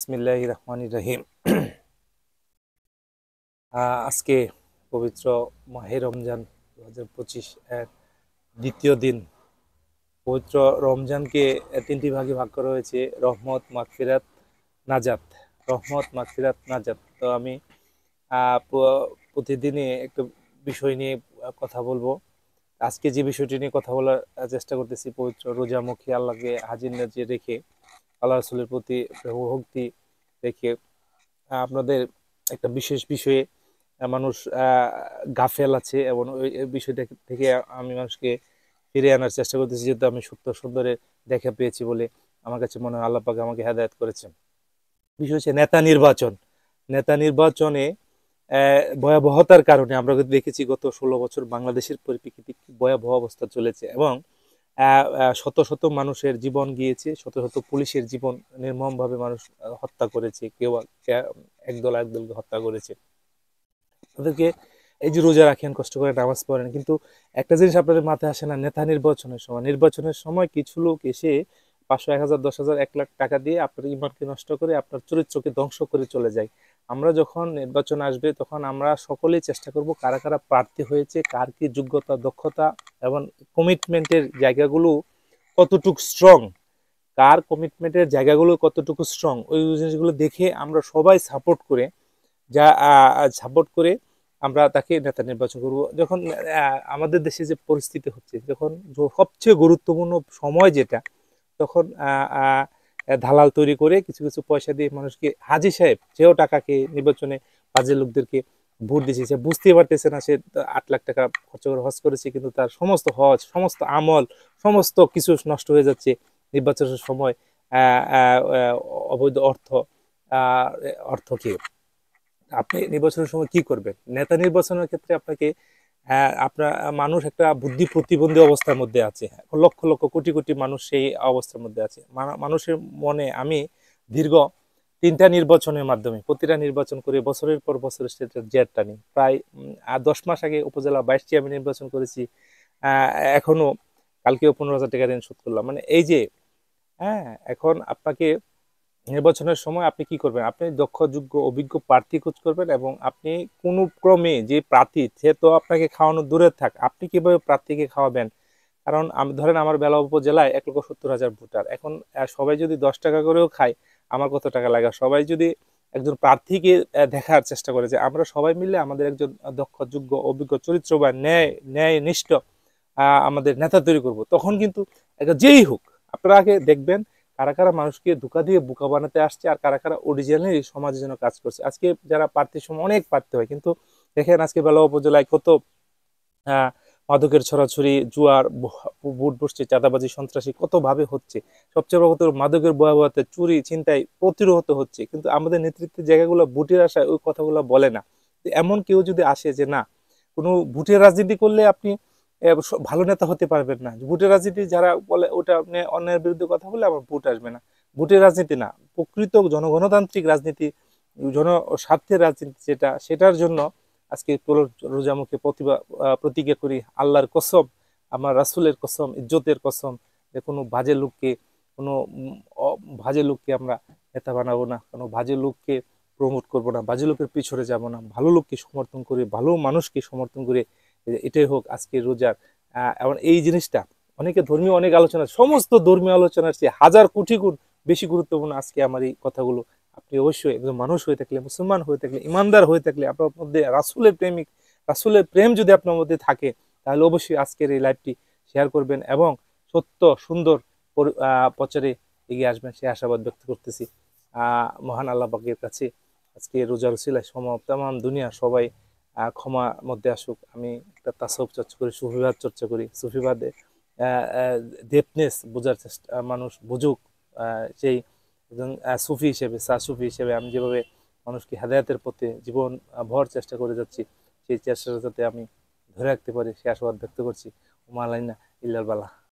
বিসমিল্লাহির রহমানির রহিম। আজকে পবিত্র মাহে রমজান 2025 এর দ্বিতীয় দিন। পবিত্র রমজানকে তিনটি ভাগে ভাগ করা হয়েছে: রহমত, মাগফিরাত, নাজাত। রহমত, মাগফিরাত, নাজাত। তো আমি প্রতিদিনই একটা বিষয় নিয়ে কথা বলবো। আজকে যে বিষয়টি নিয়ে কথা বলার চেষ্টা করতেছি, পবিত্র রোজামুখী আল্লাহকে হাজির নাজির রেখে, আল্লাহ রাসূলের প্রতি ভক্তি রেখে আপনাদের একটা বিশেষ বিষয়ে মানুষ গাফেল আছে, এবং ওই বিষয়টা থেকে আমি মানুষকে ফিরে আনার চেষ্টা করতেছি, যেহেতু আমি সত্য সুন্দরে দেখা পেয়েছি বলে আমার কাছে মনে হয় আল্লাহ পাক আমাকে হেদায়েত করেছেন। বিষয় হচ্ছে নেতা নির্বাচন। নেতা নির্বাচনে ভয়াবহতার কারণে আমরা কিন্তু দেখেছি গত 16 বছর বাংলাদেশের পরিপ্রেক্ষিতে কি ভয়াবহ অবস্থা চলেছে, এবং শত শত মানুষের জীবন গিয়েছে, শত শত পুলিশের জীবন নির্মমভাবে মানুষ হত্যা করেছে, কেউ একদলকে হত্যা করেছে। তাদেরকে এই যে রোজা রাখেন, কষ্ট করে নামাজ পড়েন, কিন্তু একটা জিনিস আপনাদের মাথায় আসে না, নেতা নির্বাচনের সময় কিছু লোক এসে 500, 1000, 10,000, 1 লাখ টাকা দিয়ে আপনার ইমানকে নষ্ট করে, আপনার চরিত্রকে ধ্বংস করে চলে যায়। আমরা যখন নির্বাচন আসবে তখন আমরা সকলেই চেষ্টা করব কারা কারা প্রার্থী হয়েছে, কার কি যোগ্যতা, দক্ষতা এবং কমিটমেন্টের জায়গাগুলো কতটুকু স্ট্রং, কার কমিটমেন্টের জায়গাগুলো কতটুকু স্ট্রং, ওই জিনিসগুলো দেখে আমরা সবাই সাপোর্ট করে আমরা তাকে নেতা নির্বাচন করব। যখন আমাদের দেশে যে পরিস্থিতি হচ্ছে, যখন সবচেয়ে গুরুত্বপূর্ণ সময় যেটা, তখন দালাল তৈরি করে কিছু কিছু পয়সা দিয়ে মানুষকে, হাজী সাহেব সেও টাকাকে নির্বাচনে বাজে লোকদেরকে ভোট দিয়েছে, সে বুঝতে পারতেছে না, সে 8 লাখ টাকা খরচ করে হজ করেছে, কিন্তু তার সমস্ত হজ, সমস্ত আমল, সমস্ত কিছু নষ্ট হয়ে যাচ্ছে নির্বাচনের সময়। অবৈধ অর্থ খেয়ে আপনি নির্বাচনের সময় কি করবেন? নেতা নির্বাচনের ক্ষেত্রে আপনাকে আপনার মানুষ একটা বুদ্ধি প্রতিবন্ধী অবস্থার মধ্যে আছে, লক্ষ লক্ষ কোটি কোটি মানুষ সেই অবস্থার মধ্যে আছে। মানুষের মনে আমি দীর্ঘ 3টা নির্বাচনের মাধ্যমে, প্রতিটা নির্বাচন করে বছরের পর বছর সেটা জের টানি। প্রায় 10 মাস আগে উপজেলা 22টি আমি নির্বাচন করেছি। এখনো কালকেও 15,000 টাকা ঋণ শোধ করলাম। মানে এই যে, এখন আপনাকে নির্বাচনের সময় আপনি কি করবেন? আপনি দক্ষ, যোগ্য, অভিজ্ঞ প্রার্থী খোঁজ করবেন, এবং আপনি কোনো ক্রমে যে প্রার্থী, সে তো আপনাকে খাওয়ানো দূরে থাক, আপনি কিভাবে প্রার্থীকে খাওয়াবেন? কারণ আমি ধরেন আমার বেলা উপজেলায় 1,70,000 ভোটার। এখন সবাই যদি 10 টাকা করেও খায়, আমার কত টাকা লাগে? সবাই যদি একজন প্রার্থীকে দেখার চেষ্টা করে যে আমরা সবাই মিলে আমাদের একজন দক্ষ, যোগ্য, অভিজ্ঞ, চরিত্রবান, ন্যায়নিষ্ঠ আমাদের নেতা তৈরি করব, তখন কিন্তু একটা যেই হোক, আপনারা আগে দেখবেন কারা কারা মানুষকে ধোঁকা দিয়ে বোকা বানাতে আসছে, আর কারা কারা অরিজিনালি সমাজের জন্য কাজ করছে। আজকে যারা প্রার্থীর সময় অনেক প্রার্থী হয়, কিন্তু দেখেন আজকে বেলা উপজেলায় কত মাদকের ছড়াছড়ি, জুয়ার বুট বসছে, চাঁদাবাজি, সন্ত্রাসী কত ভাবে হচ্ছে। সবচেয়ে বড় কথা, মাদকের ভয়াবহতা, চুরি, ছিনতাই প্রতিরোধ হচ্ছে, কিন্তু আমাদের নেতৃত্বের জায়গাগুলো বুটের আশায় ওই কথাগুলো বলে না। এমন কেউ যদি আসে যে না, কোনো ভোটের রাজনীতি করলে আপনি ভালো নেতা হতে পারবেন না, ভোটের রাজনীতি যারা বলে ওটা আপনি অন্যায়ের বিরুদ্ধে কথা বলে আমার ভোট আসবে না, ভোটের রাজনীতি না, প্রকৃত জনগণতান্ত্রিক রাজনীতি, জনস্বার্থের রাজনীতি যেটা, সেটার জন্য আজকে রোজামুখে প্রতিজ্ঞা করি, আল্লাহর কসম, আমার রাসূলের কসম, ইজ্জতের কসম, যে কোনো বাজে লোককে, কোনো বাজে লোককে আমরা নেতা বানাবো না, কোনো বাজে লোককে প্রমোট করবো না, বাজে লোকের পিছনে যাব না, ভালো লোককে সমর্থন করে, ভালো মানুষকে সমর্থন করে, এটাই হোক আজকে রোজার। এবং এই জিনিসটা অনেকে ধর্মীয় অনেক আলোচনা, সমস্ত ধর্মীয় আলোচনার চেয়ে হাজার কোটি গুণ বেশি গুরুত্বপূর্ণ আজকে আমার এই কথাগুলো। আপনি অবশ্যই একজন মানুষ হয়ে থাকলে, মুসলমান হয়ে থাকলে, ইমানদার হয়ে থাকলে, আপনার মধ্যে রাসূলের প্রেমিক, রাসূলের প্রেম যদি আপনার মধ্যে থাকে, তাহলে অবশ্যই আজকের এই লাইভটি শেয়ার করবেন এবং সত্য সুন্দর প্রচারে এগিয়ে আসবেন, সে আশাবাদ ব্যক্ত করতেছি। মহান আল্লাহ পাকের কাছে আজকে রোজার উসিলায় তামাম দুনিয়া সবাই ক্ষমার মধ্যে আসুক। আমি একটা তাসাউফ চর্চা করি, সুফিবাদ চর্চা করি, সুফিবাদে ডেপনেস বোঝার চেষ্টা, মানুষ বুঝুক। সেই একজন সুফি হিসেবে, সুফি হিসেবে আমি যেভাবে মানুষকে হেদায়েতের পথে জীবন ভর চেষ্টা করে যাচ্ছি, সেই চেষ্টাটা যাতে আমি ধরে রাখতে পারি, সে আশাবাদ ব্যক্ত করছি। ওমা আলাইনা ইল্লাল বালা।